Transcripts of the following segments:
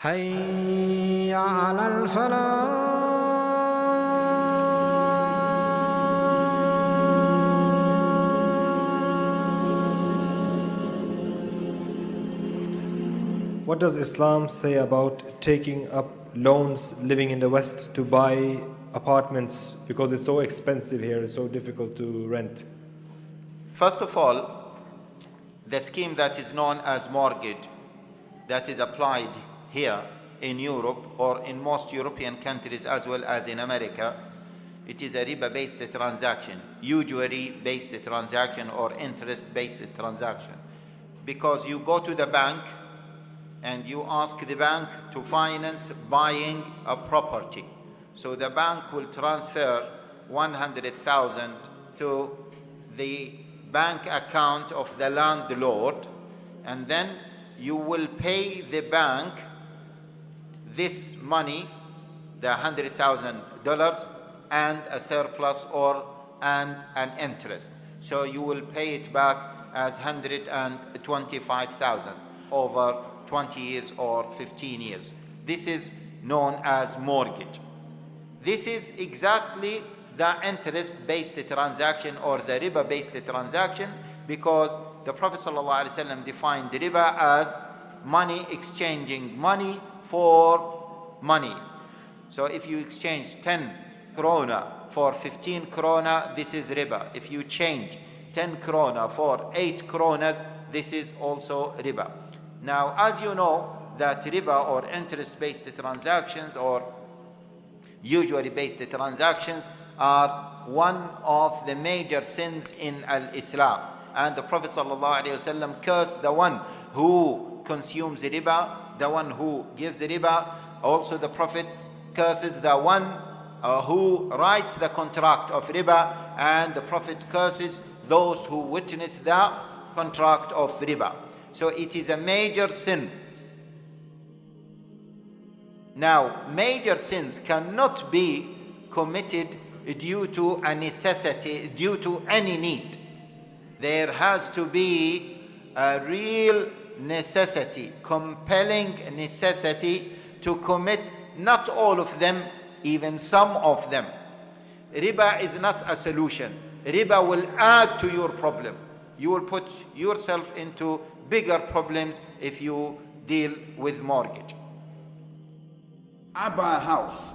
حي على الفلاح. What does Islam say about taking up loans living in the West to buy apartments because it's so expensive here, it's so difficult to rent? First of all, the scheme that is known as mortgage that is applied here in Europe or in most European countries as well as in America, it is a riba-based transaction, usury based transaction or interest-based transaction, because you go to the bank and you ask the bank to finance buying a property. So the bank will transfer 100,000 to the bank account of the landlord, and then you will pay the bank this money, the $100,000, and a surplus and an interest. So you will pay it back as 125,000 over 20 years or 15 years. This is known as mortgage. This is exactly the interest-based transaction or the riba-based transaction, because the Prophet ﷺ defined riba as money exchanging money for money. So if you exchange 10 krona for 15 krona, this is riba. If you change 10 krona for 8 kronas, this is also riba. Now, as you know, that riba or interest-based transactions or usury-based transactions are one of the major sins in Islam. And the Prophet ﷺ cursed the one who consumes riba, the one who gives riba. Also the Prophet curses the one who writes the contract of riba, and the Prophet curses those who witness the contract of riba. So it is a major sin. Now, major sins cannot be committed due to a necessity, due to any need. There has to be a real necessity, compelling necessity to commit not all of them, even some of them. Riba is not a solution. Riba will add to your problem. You will put yourself into bigger problems if you deal with mortgage. I buy a house.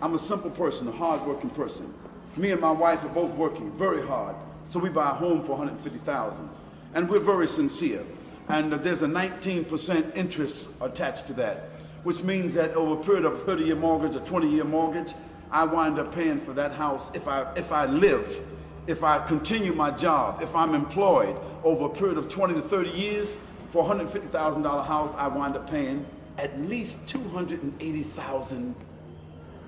I'm a simple person, a hard-working person. Me and my wife are both working very hard. So we buy a home for $150,000. And we're very sincere. And there's a 19% interest attached to that, which means that over a period of a 30-year mortgage, a 20-year mortgage, I wind up paying for that house if I live, if I continue my job, if I'm employed over a period of 20 to 30 years. For a $150,000 house, I wind up paying at least $280,000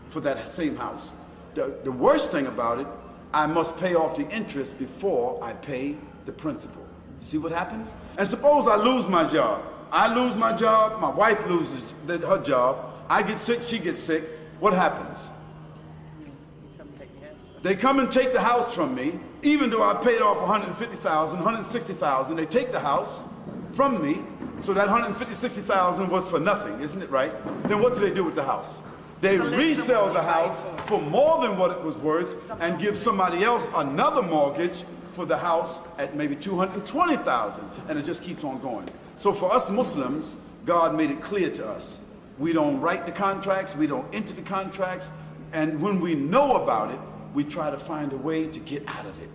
for that same house. The worst thing about it, I must pay off the interest before I pay the principal. See what happens? And suppose I lose my job. I lose my job, my wife loses her job, I get sick, she gets sick. What happens? They come and take the house from me, even though I paid off $150,000, $160,000. They take the house from me, so that $150,000 was for nothing, isn't it right? Then what do they do with the house? They resell the house for more than what it was worth and give somebody else another mortgage for the house at maybe $220,000, and it just keeps on going. So for us Muslims, God made it clear to us. We don't write the contracts, we don't enter the contracts, and when we know about it, we try to find a way to get out of it.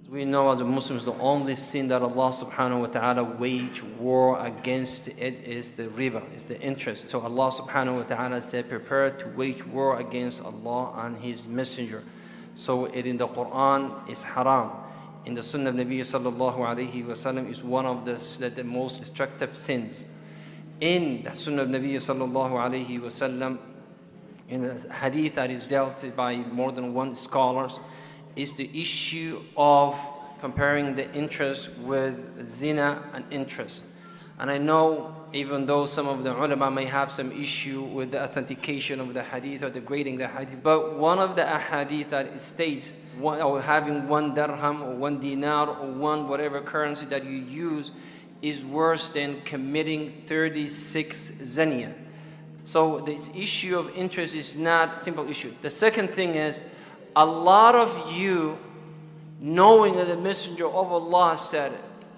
We know as Muslims the only sin that Allah subhanahu wa ta'ala wage war against it is the riba, is the interest. So Allah subhanahu wa ta'ala said, prepare to wage war against Allah and His Messenger. So it in the Quran is haram. In the Sunnah of Nabi sallallahu alayhi wa sallam is one of the most destructive sins. In the Sunnah of Nabi sallallahu alayhi wa sallam, in a hadith that is dealt by more than one scholars, is the issue of comparing the interest with zina and interest. And I know even though some of the ulama may have some issue with the authentication of the hadith or the grading the hadith, but one of the ahadith that it states, or having 1 dirham or 1 dinar or 1 whatever currency that you use is worse than committing 36 zaniya. So this issue of interest is not a simple issue. The second thing is, a lot of you, knowing that the Messenger of Allah said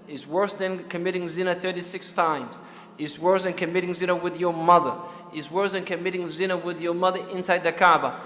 is worse than committing zina 36 times, is worse than committing zina with your mother, is worse than committing zina with your mother inside the Kaaba.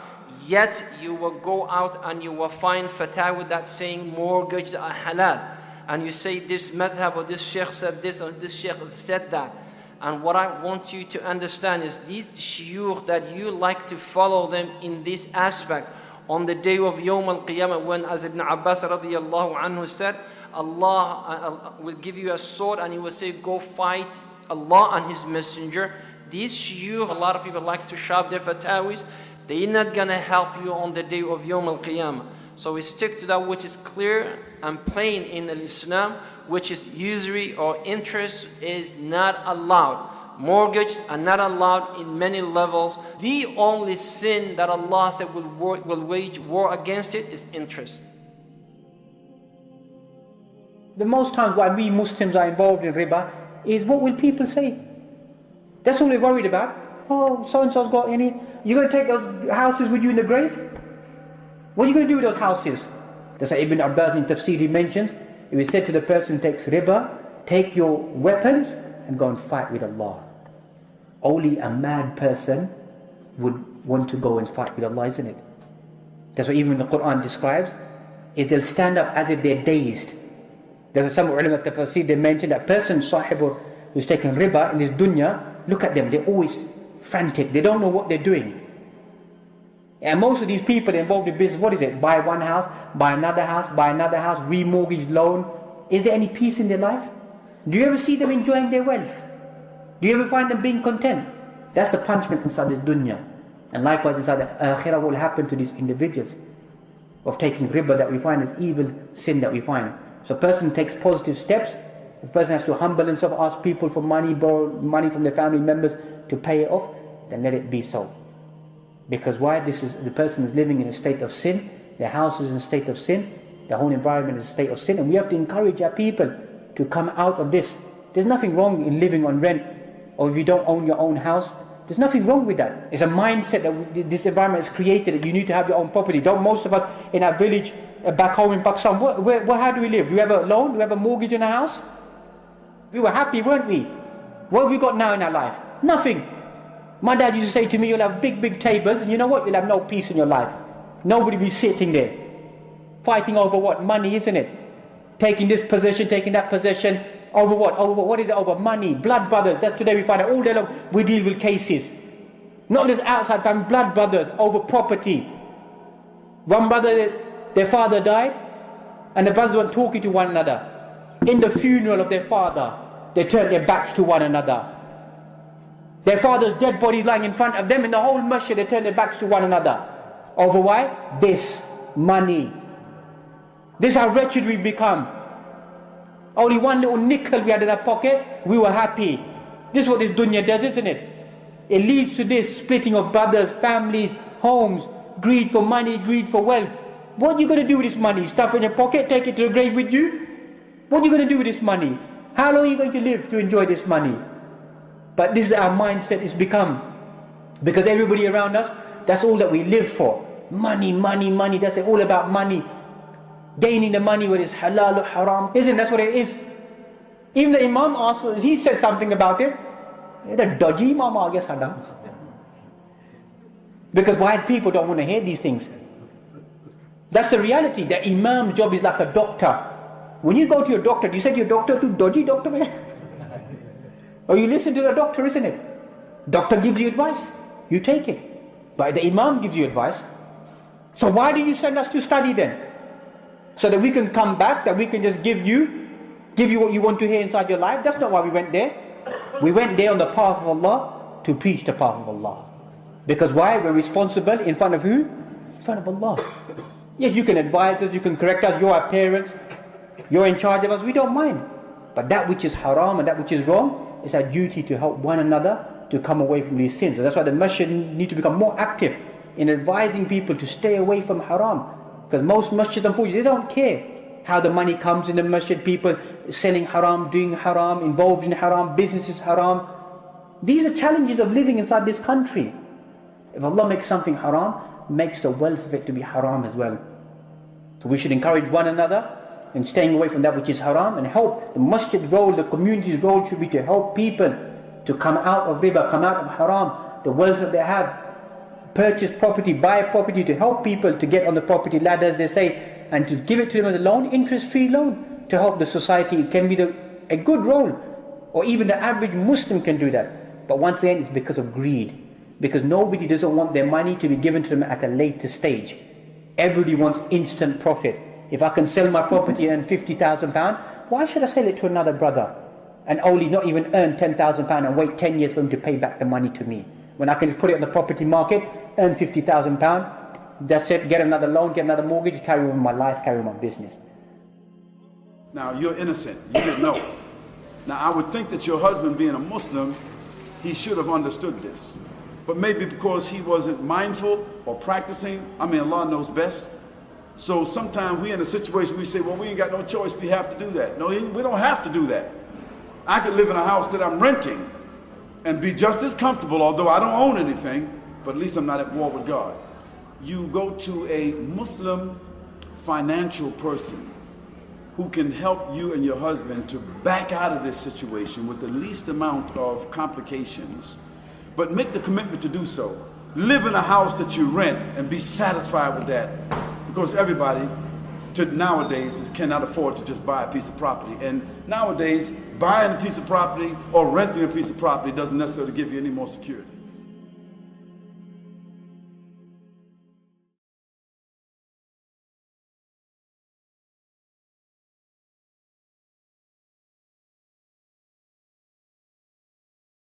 Yet you will go out and you will find fatwa that saying mortgages are halal. And you say this madhab or this sheikh said this or this sheikh said that. And what I want you to understand is these shuyukh that you like to follow them in this aspect, on the day of Yawm al-Qiyamah, when, as Ibn Abbas radiyallahu anhu said, Allah will give you a sword and He will say, go fight Allah and His Messenger. These shuyukh, a lot of people like to shop their fatawis. They're not going to help you on the day of Yawm al-Qiyamah. So we stick to that which is clear and plain in Islam, which is usury or interest is not allowed. Mortgages are not allowed in many levels. The only sin that Allah said will wage war against it is interest. The most times why we Muslims are involved in riba is what will people say? That's all they're worried about. Oh, so-and-so's got any. You're going to take those houses with you in the grave? What are you going to do with those houses? That's what Ibn Abbas in Tafsir he mentions. It was said to the person who takes riba, take your weapons and go and fight with Allah. Only a mad person would want to go and fight with Allah, isn't it? That's what even the Quran describes, is they'll stand up as if they're dazed. There's some ulama tafsir, they mention that person, sahib, who's taking riba in this dunya, look at them, they're always frantic, they don't know what they're doing. And most of these people involved in business, what is it? Buy one house, buy another house, remortgage loan. Is there any peace in their life? Do you ever see them enjoying their wealth? Do you ever find them being content? That's the punishment inside this dunya. And likewise inside the akhirah will happen to these individuals of taking riba that we find is evil sin that we find. So a person takes positive steps, the person has to humble himself, ask people for money, borrow money from their family members to pay it off, then let it be so. Because why? The person is living in a state of sin, their house is in a state of sin, their whole environment is a state of sin, and we have to encourage our people to come out of this. There's nothing wrong in living on rent, or if you don't own your own house, there's nothing wrong with that. It's a mindset that this environment has created, that you need to have your own property. Don't most of us in our village, back home in Pakistan, how do we live? Do we have a loan? Do we have a mortgage in our house? We were happy, weren't we? What have we got now in our life? Nothing. My dad used to say to me, you'll have big tables, and you know what? You'll have no peace in your life. Nobody will be sitting there, fighting over what? Money, isn't it? Taking this possession, taking that possession. Over what? Over what? What is it? Over money. Blood brothers. That's today we find out all day long we deal with cases. Not just outside family, blood brothers over property. One brother, their father died, and the brothers were talking to one another. In the funeral of their father, they turned their backs to one another. Their father's dead body lying in front of them, in the whole masjid, they turned their backs to one another. Over why? This. Money. This is how wretched we've become. Only one little nickel we had in our pocket, we were happy. This is what this dunya does, isn't it? It leads to this splitting of brothers, families, homes, greed for money, greed for wealth. What are you going to do with this money? Stuff in your pocket, take it to the grave with you? What are you going to do with this money? How long are you going to live to enjoy this money? But this is our mindset is become. Because everybody around us, that's all that we live for. Money, money, money. That's it, all about money. Gaining the money, whether it's halal or haram. Isn't that's what it is? Even the Imam also, he says something about it. The dodgy Imam, I guess, because white people don't want to hear these things. That's the reality. The Imam's job is like a doctor. When you go to your doctor, do you say to your doctor, "Tu dodgy doctor mein?" Or you listen to the doctor, isn't it? Doctor gives you advice, you take it. But the Imam gives you advice. So why do you send us to study then? So that we can come back, that we can just give you what you want to hear inside your life? That's not why we went there. We went there on the path of Allah to preach the path of Allah. Because why? We're responsible in front of who? In front of Allah. Yes, you can advise us, you can correct us, you're our parents, you're in charge of us, we don't mind. But that which is haram and that which is wrong, it's our duty to help one another to come away from these sins. So that's why the masjid need to become more active in advising people to stay away from haram. Because most masjids, unfortunately, they don't care. how the money comes in the masjid, people selling haram, doing haram, involved in haram, businesses haram. These are challenges of living inside this country. If Allah makes something haram, makes the wealth of it to be haram as well. So we should encourage one another in staying away from that which is haram, and help. The masjid role, the community's role should be to help people to come out of riba, come out of haram, the wealth that they have, purchase property, buy property, to help people to get on the property ladder, as they say, and to give it to them as a loan, interest-free loan, to help the society. It can be a good role, or even the average Muslim can do that. But once again, it's because of greed, because nobody doesn't want their money to be given to them at a later stage. Everybody wants instant profit. If I can sell my property and earn £50,000, why should I sell it to another brother and only not even earn £10,000 and wait 10 years for him to pay back the money to me? When I can just put it on the property market, earn £50,000, that's it, get another loan, get another mortgage, carry on my life, carry on my business. Now, you're innocent. You didn't know. Now, I would think that your husband, being a Muslim, he should have understood this. But maybe because he wasn't mindful or practicing, Allah knows best. So sometimes we in a situation, we say, well, we ain't got no choice, we have to do that. No, we don't have to do that. I could live in a house that I'm renting and be just as comfortable, although I don't own anything, but at least I'm not at war with God. You go to a Muslim financial person who can help you and your husband to back out of this situation with the least amount of complications, but make the commitment to do so. Live in a house that you rent and be satisfied with that, because everybody nowadays cannot afford to just buy a piece of property. And nowadays, buying a piece of property or renting a piece of property doesn't necessarily give you any more security.